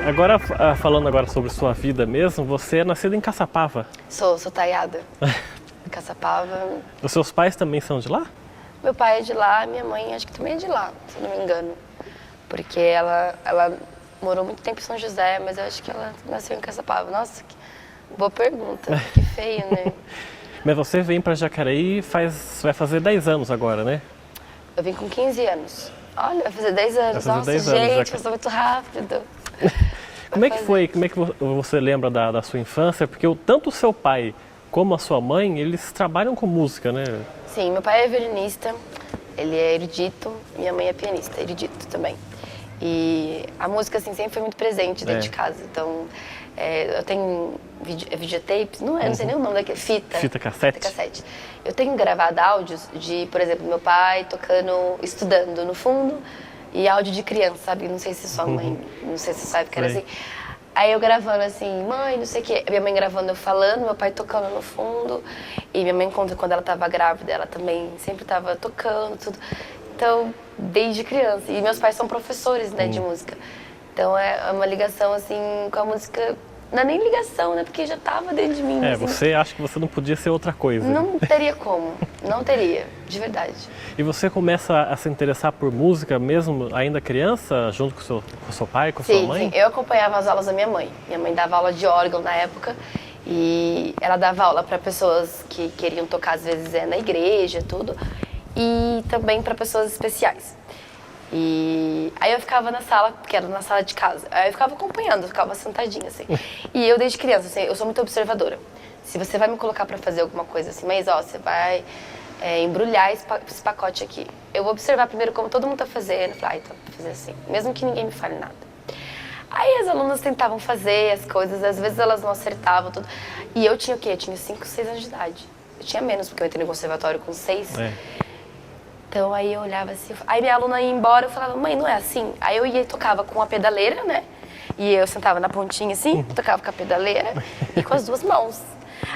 Agora, falando agora sobre sua vida mesmo, você é nascida em Caçapava. Sou taiada. Caçapava. Os seus pais também são de lá? Meu pai é de lá, minha mãe acho que também é de lá, se não me engano. Porque ela morou muito tempo em São José, mas eu acho que ela nasceu em Caçapava. Nossa, que boa pergunta. Que feio, né? Mas você vem para Jacareí vai fazer 10 anos agora, né? Eu vim com 15 anos. Olha, vai fazer 10 anos. Vai fazer Nossa, 10 anos, gente, passou muito rápido. Como é que foi? Como é que você lembra da sua infância? Porque tanto o seu pai como a sua mãe, eles trabalham com música, né? Sim, meu pai é violinista, ele é erudito, minha mãe é pianista, erudito também. E a música, assim, sempre foi muito presente dentro de casa. Então, eu tenho videotapes, não sei nem o nome daquele, Fita cassete. Fita cassete. Eu tenho gravado áudios de, por exemplo, meu pai tocando, estudando no fundo, e áudio de criança, sabe? Não sei se sua mãe, não sei se você sabe que era assim. Aí eu gravando assim, mãe, não sei o quê. Minha mãe gravando eu falando, meu pai tocando no fundo. E minha mãe conta quando ela estava grávida, ela também sempre estava tocando, tudo. Então, desde criança. E meus pais são professores, né, de música. Então é uma ligação, assim, com a música. Não é nem ligação, né? Porque já estava dentro de mim. Assim. Você acha que você não podia ser outra coisa. Não teria como. Não teria, de verdade. E você começa a se interessar por música mesmo ainda criança, junto com o seu pai, com sua mãe? Sim, eu acompanhava as aulas da minha mãe. Minha mãe dava aula de órgão na época. E ela dava aula para pessoas que queriam tocar, às vezes, na igreja, tudo. E também para pessoas especiais. E aí eu ficava na sala, que era na sala de casa. Aí eu ficava acompanhando, eu ficava sentadinha, assim. E eu, desde criança, assim, eu sou muito observadora. Se você vai me colocar para fazer alguma coisa assim, mas, ó, você vai embrulhar esse pacote aqui. Eu vou observar primeiro como todo mundo tá fazendo. Eu falei, então, vou fazer assim, mesmo que ninguém me fale nada. Aí as alunas tentavam fazer as coisas, às vezes elas não acertavam, tudo. E eu tinha o quê? Eu tinha 5, 6 anos de idade. Eu tinha menos, porque eu entrei no conservatório com 6. Então aí eu olhava assim, aí minha aluna ia embora, eu falava, mãe, não é assim? Aí eu ia e tocava com a pedaleira, né? E eu sentava na pontinha assim, tocava com a pedaleira e com as duas mãos.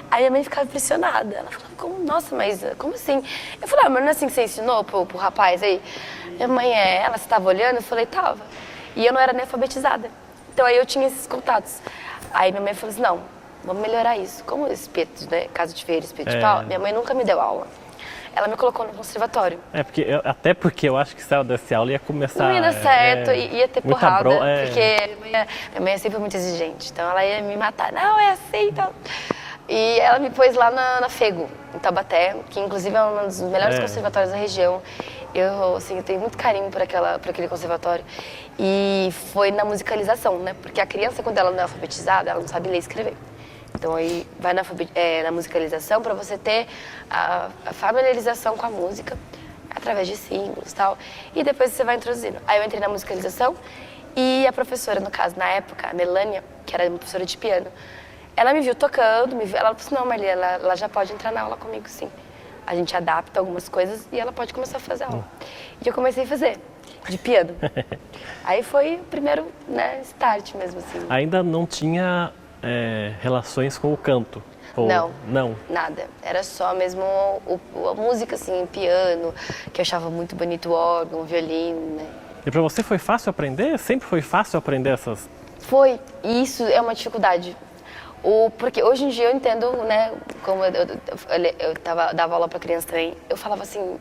Aí a mãe ficava impressionada. Ela falava, nossa, mas como assim? Eu falei, mas não é assim que você ensinou pro rapaz aí? Minha mãe, ela estava olhando? Eu falei, tava. E eu não era nem alfabetizada. Então aí eu tinha esses contatos. Aí minha mãe falou assim, não, vamos melhorar isso. Como espeto, né? Caso de feira, espeto de pau, minha mãe nunca me deu aula. Ela me colocou no conservatório. Até porque eu acho que se ela desse aula ia começar... Não ia dar certo, ia ter porrada, porque minha mãe sempre foi muito exigente. Então ela ia me matar, não, é assim, então... E ela me pôs lá na Fego, em Taubaté, que inclusive é um dos melhores conservatórios da região. Eu tenho muito carinho por aquele conservatório. E foi na musicalização, né? Porque a criança, quando ela não é alfabetizada, ela não sabe ler e escrever. Então aí vai na musicalização para você ter a familiarização com a música, através de símbolos e tal. E depois você vai introduzindo. Aí eu entrei na musicalização e a professora, no caso, na época, a Melânia, que era professora de piano, ela me viu tocando, ela falou assim, não, Marli, ela já pode entrar na aula comigo, sim. A gente adapta algumas coisas e ela pode começar a fazer aula. E eu comecei a fazer, de piano. Aí foi o primeiro, né, start mesmo, assim. Ainda não tinha relações com o canto? Não, nada. Era só mesmo a música, assim, piano, que eu achava muito bonito o órgão, o violino, né. E pra você foi fácil aprender? Sempre foi fácil aprender essas... Foi, e isso é uma dificuldade. Porque hoje em dia eu entendo, né, como eu dava aula para criança também, eu falava assim,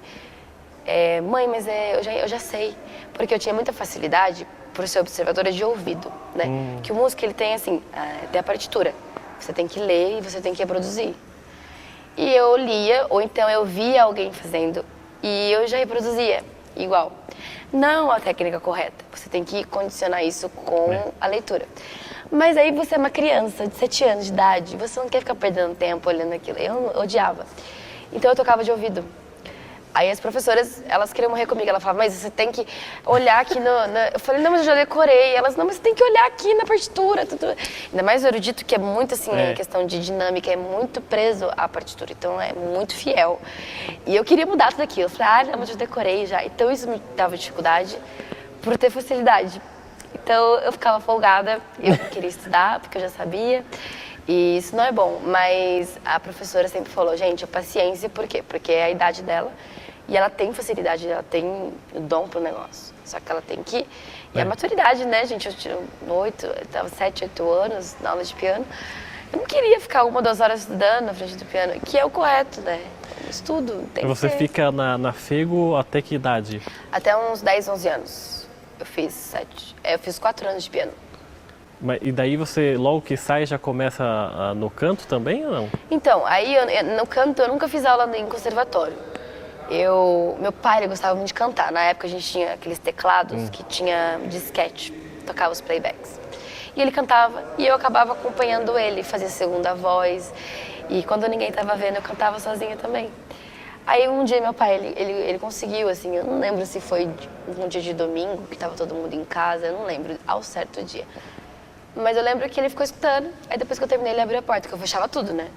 mãe, mas eu já sei, porque eu tinha muita facilidade por ser observadora de ouvido, né, que o músico ele tem assim, tem a partitura, você tem que ler e você tem que reproduzir. E eu lia, ou então eu via alguém fazendo e eu já reproduzia igual. Não a técnica correta, você tem que condicionar isso com a leitura. Mas aí você é uma criança de 7 anos de idade, você não quer ficar perdendo tempo olhando aquilo. Eu odiava. Então eu tocava de ouvido. Aí as professoras, elas queriam morrer comigo. Ela falava, mas você tem que olhar aqui Eu falei, não, mas eu já decorei. Elas, não, mas você tem que olhar aqui na partitura. Tudo. Ainda mais o erudito, que é muito assim, em questão de dinâmica, é muito preso à partitura. Então é muito fiel. E eu queria mudar tudo aquilo. Eu falei, não, mas eu decorei já. Então isso me dava dificuldade por ter facilidade. Então eu ficava folgada, eu queria estudar, porque eu já sabia. E isso não é bom, mas a professora sempre falou, gente, paciência, por quê? Porque é a idade dela E ela tem facilidade, ela tem o dom pro negócio. Só que ela tem que... E a maturidade, né, gente? Eu tinha 7, 8 anos na aula de piano. Eu não queria ficar 1 ou 2 horas estudando na frente do piano, que é o correto, né? Estudo, tem que Você ser. fica na Fego até que idade? Até uns 10, 11 anos. Eu fiz 4 anos de piano. E daí você, logo que sai, já começa no canto também ou não? Então, aí no canto eu nunca fiz aula em conservatório. Meu pai, ele gostava muito de cantar. Na época a gente tinha aqueles teclados que tinha disquete, tocava os playbacks. E ele cantava e eu acabava acompanhando ele, fazia segunda voz. E quando ninguém estava vendo, eu cantava sozinha também. Aí um dia meu pai, ele conseguiu, assim, eu não lembro se foi um dia de domingo, que estava todo mundo em casa, eu não lembro ao certo dia. Mas eu lembro que ele ficou escutando, aí depois que eu terminei ele abriu a porta, que eu fechava tudo, né?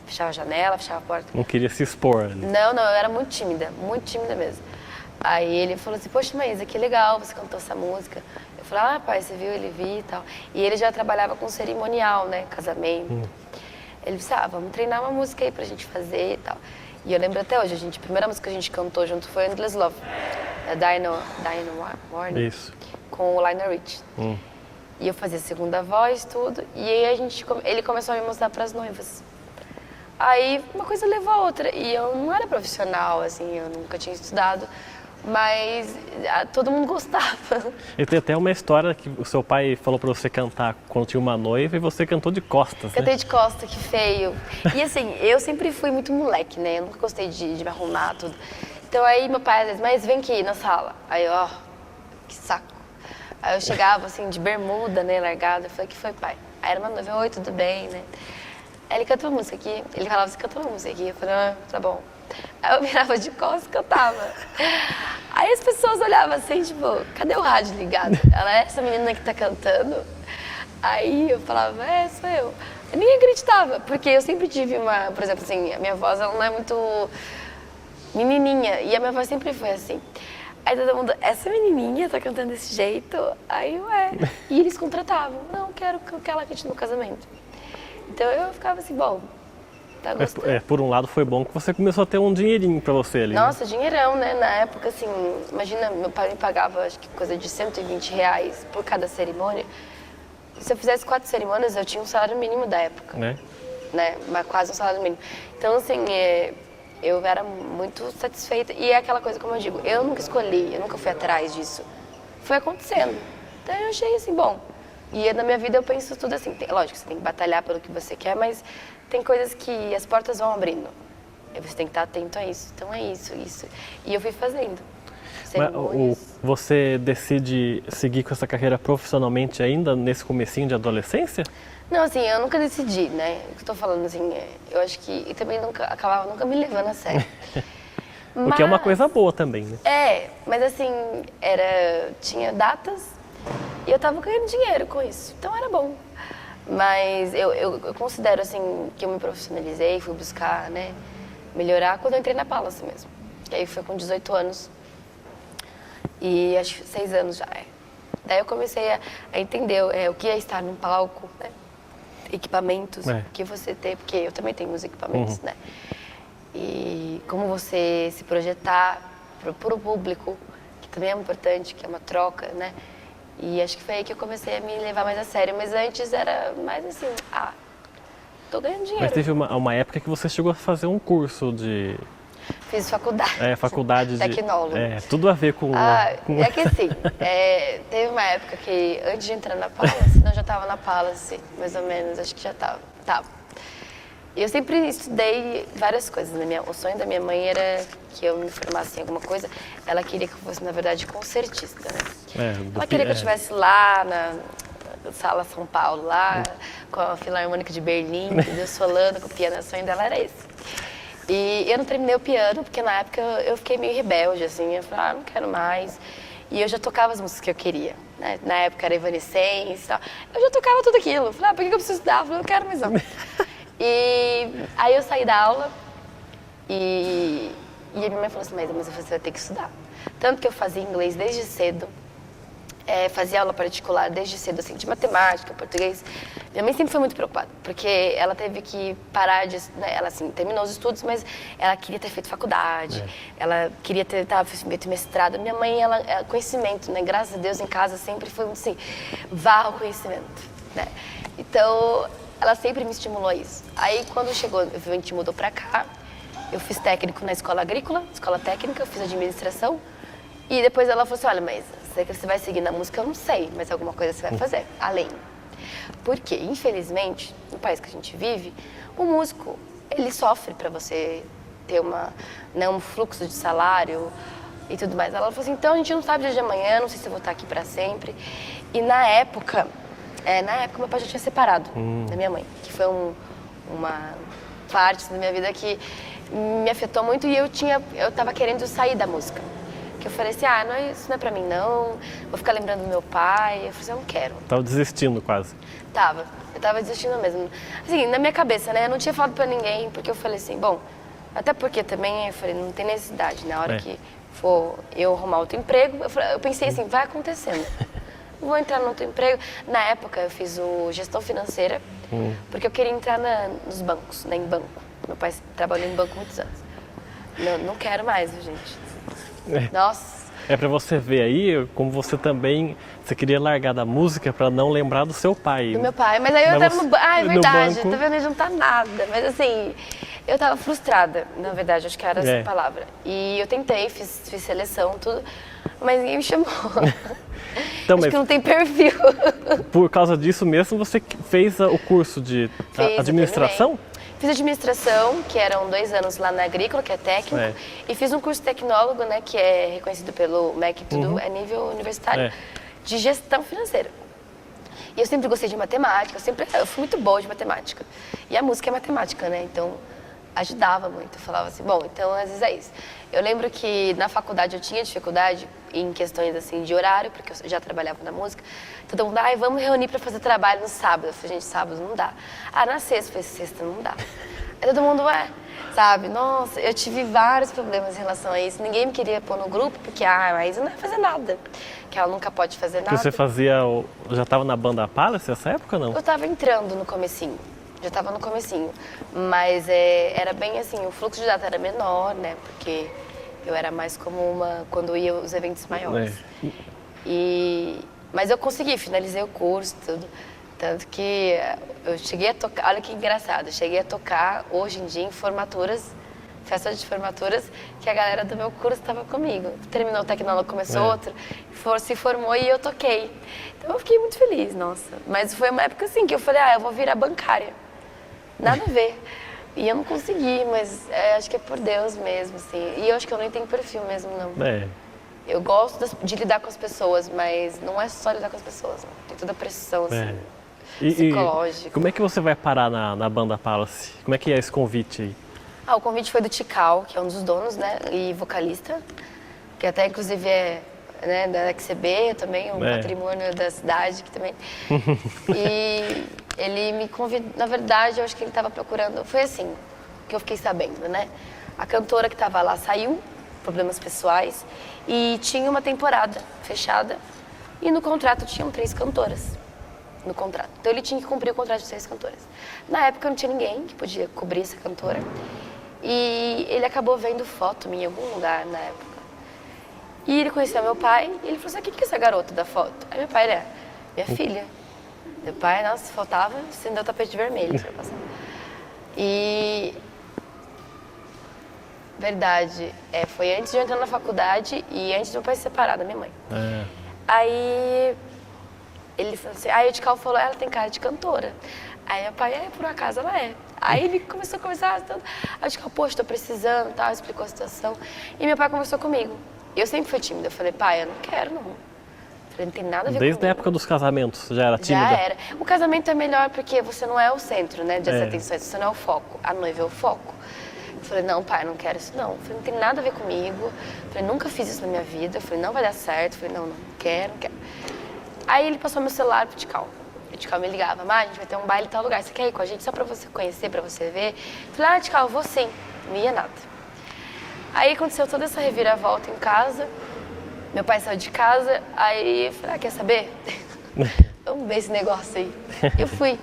Fechava a janela, fechava a porta. Não queria se expor ali. Não, eu era muito tímida mesmo. Aí ele falou assim, poxa, Maísa, que legal, você cantou essa música. Eu falei, pai, você viu, ele viu e tal. E ele já trabalhava com cerimonial, né, casamento. Ele disse, vamos treinar uma música aí pra gente fazer e tal. E eu lembro até hoje, a primeira música que a gente cantou junto foi Endless Love, da Dinah Warren, Isso. com o Lionel Richie. E eu fazia segunda voz, tudo, e aí ele começou a me mostrar pras noivas. Aí uma coisa levou a outra, e eu não era profissional, assim, eu nunca tinha estudado, mas todo mundo gostava. E tem até uma história que o seu pai falou pra você cantar quando tinha uma noiva e você cantou de costas, Cantei né? de costa, que feio. E assim, eu sempre fui muito moleque, né? Eu nunca gostei de me arrumar, tudo. Então aí meu pai às vezes, mas vem aqui na sala. Aí eu, que saco. Aí eu chegava assim, de bermuda, né, largada. Eu falei, que foi, pai? Aí era uma noiva, oi, tudo bem, né? Aí ele cantou uma música aqui. Ele falava, você cantou uma música aqui? Eu falei, tá bom. Aí eu virava de costas e cantava. Aí as pessoas olhavam assim, tipo, cadê o rádio ligado? Ela é essa menina que tá cantando? Aí eu falava, sou eu. Eu nem acreditava, porque eu sempre tive por exemplo, assim, a minha voz ela não é muito menininha, e a minha voz sempre foi assim. Aí todo mundo, essa menininha tá cantando desse jeito? Aí, E eles contratavam, não, quero que ela cante no casamento. Então eu ficava assim, bom, tá gostando. Por um lado foi bom que você começou a ter um dinheirinho pra você ali. Nossa, dinheirão, né? Na época, assim, imagina, meu pai me pagava, acho que coisa de R$ 120 por cada cerimônia. Se eu fizesse 4 cerimônias, eu tinha um salário mínimo da época. Né? Mas quase um salário mínimo. Então, assim, eu era muito satisfeita. E é aquela coisa, como eu digo, eu nunca escolhi, eu nunca fui atrás disso. Foi acontecendo. Então, eu achei assim, bom. E na minha vida eu penso tudo assim. Lógico, você tem que batalhar pelo que você quer, mas tem coisas que as portas vão abrindo. E você tem que estar atento a isso. Então, é isso. E eu fui fazendo. Mas você decide seguir com essa carreira profissionalmente ainda nesse comecinho de adolescência? Não, assim, eu nunca decidi, né? O que eu tô falando, assim, eu acho que... E também acabava nunca me levando a sério. Porque é uma coisa boa também, né? Mas assim, tinha datas e eu tava ganhando dinheiro com isso. Então era bom. Mas eu considero, assim, que eu me profissionalizei, fui buscar, né, melhorar quando eu entrei na Palace mesmo. E aí foi com 18 anos. E acho que 6 anos já, Daí eu comecei a entender o que é estar num palco, né? Equipamentos, o que você tem, porque eu também tenho os equipamentos, né? E como você se projetar para o público, que também é importante, que é uma troca, né? E acho que foi aí que eu comecei a me levar mais a sério. Mas antes era mais assim, tô ganhando dinheiro. Mas teve uma época que você chegou a fazer um curso de... Fiz faculdade. Faculdade de... Tecnólogo. Tudo a ver com... É que assim, teve uma época que antes de entrar na Palace, eu já estava na Palace, mais ou menos, acho que já estava. E eu sempre estudei várias coisas. O sonho da minha mãe era que eu me formasse em alguma coisa. Ela queria que eu fosse, na verdade, concertista, né? Ela queria que eu estivesse lá na Sala São Paulo, lá com a Filarmônica de Berlim, Deus falando com o piano. O sonho dela era esse. E eu não terminei o piano, porque na época eu fiquei meio rebelde, assim. Eu falei, não quero mais. E eu já tocava as músicas que eu queria, né? Na época era Evanescence e tal. Eu já tocava tudo aquilo. Eu falei, por que eu preciso estudar? Eu falei, não quero mais não. E aí eu saí da aula e a minha mãe falou assim, mas você vai ter que estudar. Tanto que eu fazia inglês desde cedo. fazia aula particular desde cedo, assim, de matemática, português. Minha mãe sempre foi muito preocupada, porque ela teve que parar de... Né, ela, assim, terminou os estudos, mas ela queria ter feito faculdade, ela queria ter feito mestrado. Minha mãe, conhecimento, né? Graças a Deus, em casa sempre foi muito assim, vá ao conhecimento, né? Então, ela sempre me estimulou a isso. Aí, quando chegou, a gente mudou pra cá, eu fiz técnico na escola agrícola, escola técnica, eu fiz administração. E depois ela falou assim, olha, mas você vai seguir na música, eu não sei, mas alguma coisa você vai fazer, além. Porque, infelizmente, no país que a gente vive, o músico, ele sofre para você ter um fluxo de salário e tudo mais. Ela falou assim, então a gente não sabe o dia de amanhã, não sei se eu vou estar aqui para sempre. E na época meu pai já tinha separado da minha mãe, que foi uma parte da minha vida que me afetou muito e eu estava querendo sair da música. Eu falei assim, isso não é pra mim não, vou ficar lembrando do meu pai. Eu falei assim, eu não quero. Tava desistindo quase. Eu tava desistindo mesmo. Assim, na minha cabeça, né, eu não tinha falado pra ninguém, porque eu falei assim, bom, até porque também, eu falei, não tem necessidade, na hora que for eu arrumar outro emprego, eu pensei assim, vai acontecendo. Vou entrar no outro emprego. Na época, eu fiz gestão financeira, porque eu queria entrar nos bancos, né, em banco. Meu pai trabalhou em banco há muitos anos. Não quero mais, gente. Nossa. É pra você ver aí como você queria largar da música pra não lembrar do seu pai. Do meu pai, mas aí eu tava no banco. É verdade, banco... tá vendo? Ele não tá nada. Mas assim, eu tava frustrada, na verdade, acho que era essa palavra. E eu tentei, fiz seleção, tudo, mas ninguém me chamou. Então, acho que não tem perfil. Por causa disso mesmo, você fez o curso de administração? Fiz administração, que eram 2 anos lá na agrícola, que é técnico, e fiz um curso tecnólogo, né, que é reconhecido pelo MEC, tudo é nível universitário, de gestão financeira. E eu sempre gostei de matemática, eu fui muito boa de matemática. E a música é matemática, né, então ajudava muito. Eu falava assim, bom, então às vezes é isso. Eu lembro que na faculdade eu tinha dificuldade em questões assim de horário, porque eu já trabalhava na música. Todo mundo, vamos reunir para fazer trabalho no sábado. Eu falei, gente, sábado não dá. Na sexta, eu falei, sexta não dá. Aí todo mundo, sabe? Nossa, eu tive vários problemas em relação a isso. Ninguém me queria pôr no grupo, porque, mas não vai fazer nada. Que ela nunca pode fazer nada. Você já estava na banda Palace nessa época ou não? Eu estava entrando no comecinho. Já estava no comecinho. Mas era bem assim, o fluxo de data era menor, né? Porque eu era mais como quando ia os eventos maiores. Mas eu consegui, finalizei o curso, tudo. Tanto que eu cheguei a tocar, olha que engraçado, eu cheguei a tocar hoje em dia em formaturas, festas de formaturas, que a galera do meu curso estava comigo. Terminou o tecnólogo, começou outro, se formou e eu toquei. Então eu fiquei muito feliz, nossa. Mas foi uma época assim que eu falei, eu vou virar bancária. Nada a ver. E eu não consegui, mas acho que é por Deus mesmo, assim. E eu acho que eu nem tenho perfil mesmo, não. Eu gosto de lidar com as pessoas, mas não é só lidar com as pessoas, né? Tem toda a pressão, assim, psicológica. E como é que você vai parar na banda Palace? Como é que é esse convite aí? O convite foi do Tical, que é um dos donos, né, e vocalista, que até inclusive é da XCB também, um patrimônio da cidade, que também. E ele me convidou, na verdade, eu acho que ele estava procurando, foi assim, que eu fiquei sabendo, né? A cantora que estava lá saiu, problemas pessoais, e tinha uma temporada fechada, e no contrato tinham 3 cantoras. No contrato. Então ele tinha que cumprir o contrato de 3 cantoras. Na época não tinha ninguém que podia cobrir essa cantora. E ele acabou vendo foto minha em algum lugar na época. E ele conheceu meu pai e ele falou assim, quem que é essa garota da foto? Aí meu pai, minha filha. Meu pai, nossa, faltava acender o tapete vermelho pra passar. E... Verdade, foi antes de eu entrar na faculdade e antes do meu pai se separar da minha mãe. Aí ele falou assim, aí o Tical falou, ela tem cara de cantora. Aí meu pai, por um acaso ela é. Aí ele começou a conversar, tudo. Aí o Tical, poxa, tô precisando, tal, explicou a situação. E meu pai conversou comigo. Eu sempre fui tímida, eu falei, pai, eu não quero não. Eu falei, não tem nada a ver Desde comigo. a época dos casamentos, já era tímida? Já era. O casamento é melhor porque você não é o centro, né, das atenções, você não é o foco. A noiva é o foco. Eu falei, não, pai, não quero isso não. Eu falei, não tem nada a ver comigo. Eu falei, nunca fiz isso na minha vida. Eu falei, não vai dar certo. Eu falei, não quero. Aí ele passou meu celular pro Tical. O Tical me ligava, a gente vai ter um baile em tal lugar. Você quer ir com a gente só pra você conhecer, pra você ver? Eu falei, Tical, eu vou sim. Não ia nada. Aí aconteceu toda essa reviravolta em casa. Meu pai saiu de casa, aí eu falei, quer saber? Vamos ver esse negócio aí. Eu fui.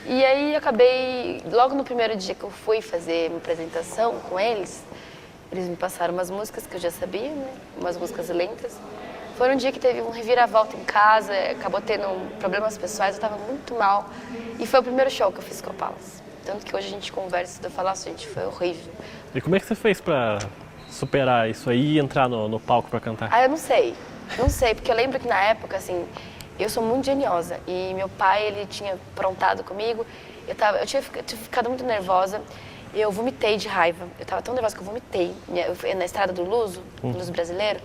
E aí eu acabei, logo no primeiro dia que eu fui fazer uma apresentação com eles me passaram umas músicas que eu já sabia, né? Umas músicas lentas. Foi um dia que teve um reviravolta em casa, acabou tendo problemas pessoais, eu estava muito mal. E foi o primeiro show que eu fiz com a Palas. Tanto que hoje a gente conversa e eu falo, nossa, gente, foi horrível. E como é que você fez pra superar isso aí e entrar no palco pra cantar? Eu não sei, porque eu lembro que na época, assim, eu sou muito geniosa e meu pai, ele tinha aprontado comigo, eu tinha ficado muito nervosa, eu vomitei de raiva, eu tava tão nervosa que eu vomitei, eu fui na estrada do Luso, Luso brasileiro,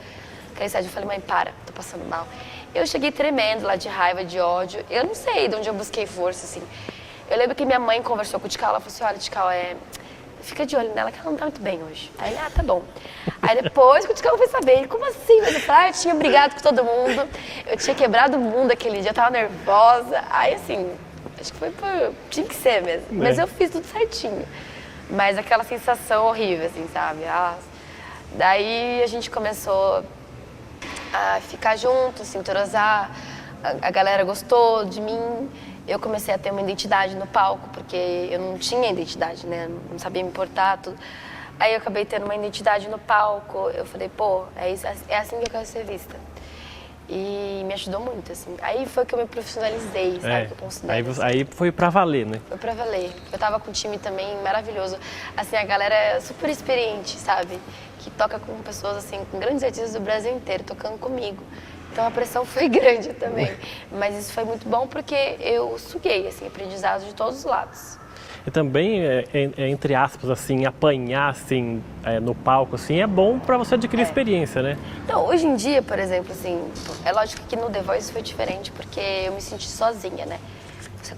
aquela estrada, eu falei, mãe, para, tô passando mal. Eu cheguei tremendo lá de raiva, de ódio, eu não sei de onde eu busquei força, assim. Eu lembro que minha mãe conversou com o Tikal, ela falou assim, olha, Tikal, fica de olho nela que ela não tá muito bem hoje. Aí ele, tá bom. Aí depois que o Tikal foi saber, ele, como assim? Mas eu falei, eu tinha brigado com todo mundo, eu tinha quebrado o mundo aquele dia, eu tava nervosa. Aí assim, acho que tinha que ser mesmo. Mas eu fiz tudo certinho. Mas aquela sensação horrível, assim, sabe? Daí a gente começou a ficar junto, se entrosar, a galera gostou de mim. Eu comecei a ter uma identidade no palco, porque eu não tinha identidade, né? Não sabia me portar, tudo. Aí eu acabei tendo uma identidade no palco. Eu falei, pô, é assim que eu quero ser vista. E me ajudou muito, assim. Aí foi que eu me profissionalizei, sabe? Que eu considero, aí foi pra valer, né? Foi pra valer. Eu tava com um time também maravilhoso. Assim, a galera é super experiente, sabe? Que toca com pessoas, assim, com grandes artistas do Brasil inteiro, tocando comigo. Então a pressão foi grande também. Mas isso foi muito bom porque eu suguei, assim, aprendizado de todos os lados. E também, entre aspas, assim, apanhar, assim, no palco, assim, é bom para você adquirir experiência, né? Então, hoje em dia, por exemplo, assim, é lógico que no The Voice foi diferente, porque eu me senti sozinha, né?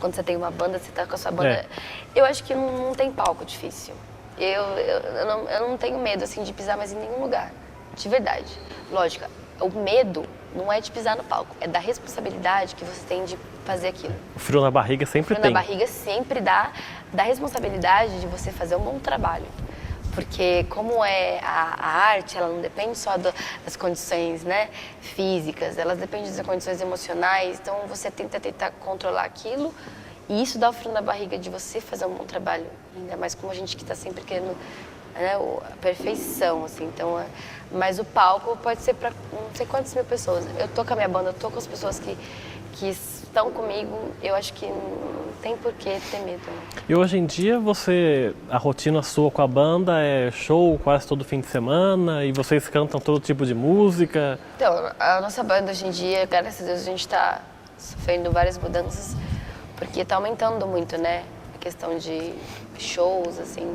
Quando você tem uma banda, você tá com a sua banda... Eu acho que não tem palco difícil. Eu não tenho medo, assim, de pisar mais em nenhum lugar, de verdade. Lógico, o medo não é de pisar no palco, é da responsabilidade que você tem de fazer aquilo. O frio na barriga sempre tem. O frio na barriga sempre dá responsabilidade de você fazer um bom trabalho. Porque como a arte, ela não depende só das condições, né, físicas, ela depende das condições emocionais, então você tenta controlar aquilo e isso dá o frio na barriga de você fazer um bom trabalho. Ainda mais como a gente que está sempre querendo, né, a perfeição, assim, então... Mas o palco pode ser para não sei quantas mil pessoas. Eu tô com a minha banda, eu tô com as pessoas que estão comigo, eu acho que não tem por que ter medo. Né? E hoje em dia, a rotina sua com a banda é show quase todo fim de semana e vocês cantam todo tipo de música? Então, a nossa banda hoje em dia, graças a Deus, a gente está sofrendo várias mudanças, porque está aumentando muito, né? A questão de shows, assim...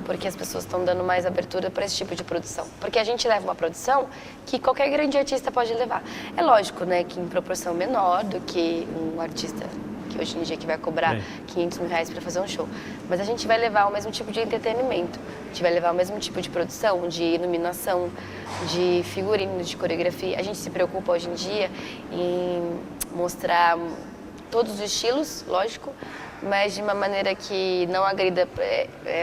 porque as pessoas estão dando mais abertura para esse tipo de produção. Porque a gente leva uma produção que qualquer grande artista pode levar. É lógico, né, que em proporção menor do que um artista que hoje em dia que vai cobrar 500 mil reais para fazer um show. Mas a gente vai levar o mesmo tipo de entretenimento. A gente vai levar o mesmo tipo de produção, de iluminação, de figurino, de coreografia. A gente se preocupa hoje em dia em mostrar todos os estilos, lógico, mas de uma maneira que não agrida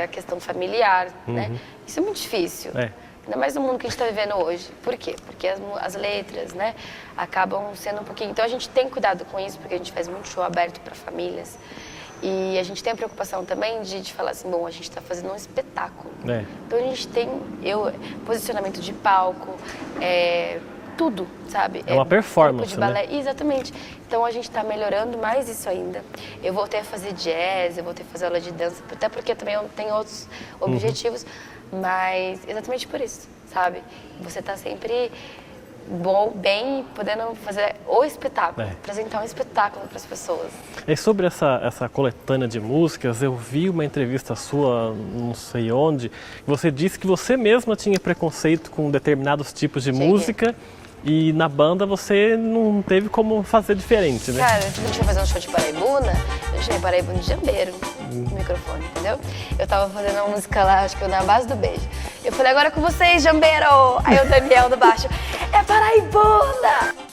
a questão familiar, né? Isso é muito difícil, ainda mais no mundo que a gente está vivendo hoje. Por quê? Porque as letras, né, acabam sendo um pouquinho... Então a gente tem cuidado com isso, porque a gente faz muito show aberto para famílias. E a gente tem a preocupação também de falar assim, bom, a gente está fazendo um espetáculo. Então a gente tem posicionamento de palco, tudo, sabe? É uma performance, de balé. né? Exatamente. Então a gente está melhorando mais isso ainda. Eu voltei a fazer jazz, eu voltei a fazer aula de dança, até porque também eu tenho outros objetivos, mas exatamente por isso, sabe? Você está sempre bem podendo fazer o espetáculo, apresentar um espetáculo para as pessoas. E sobre essa coletânea de músicas, eu vi uma entrevista sua, não sei onde, você disse que você mesma tinha preconceito com determinados tipos de música e na banda você não teve como fazer diferente, né? Cara, se a gente ia fazer um show de Paraibuna, eu chamei Paraibuna de jambeiro no microfone, entendeu? Eu tava fazendo uma música lá, acho que na base do beijo. Eu falei, agora é com vocês, jambeiro! Aí o Daniel do baixo, é Paraibuna!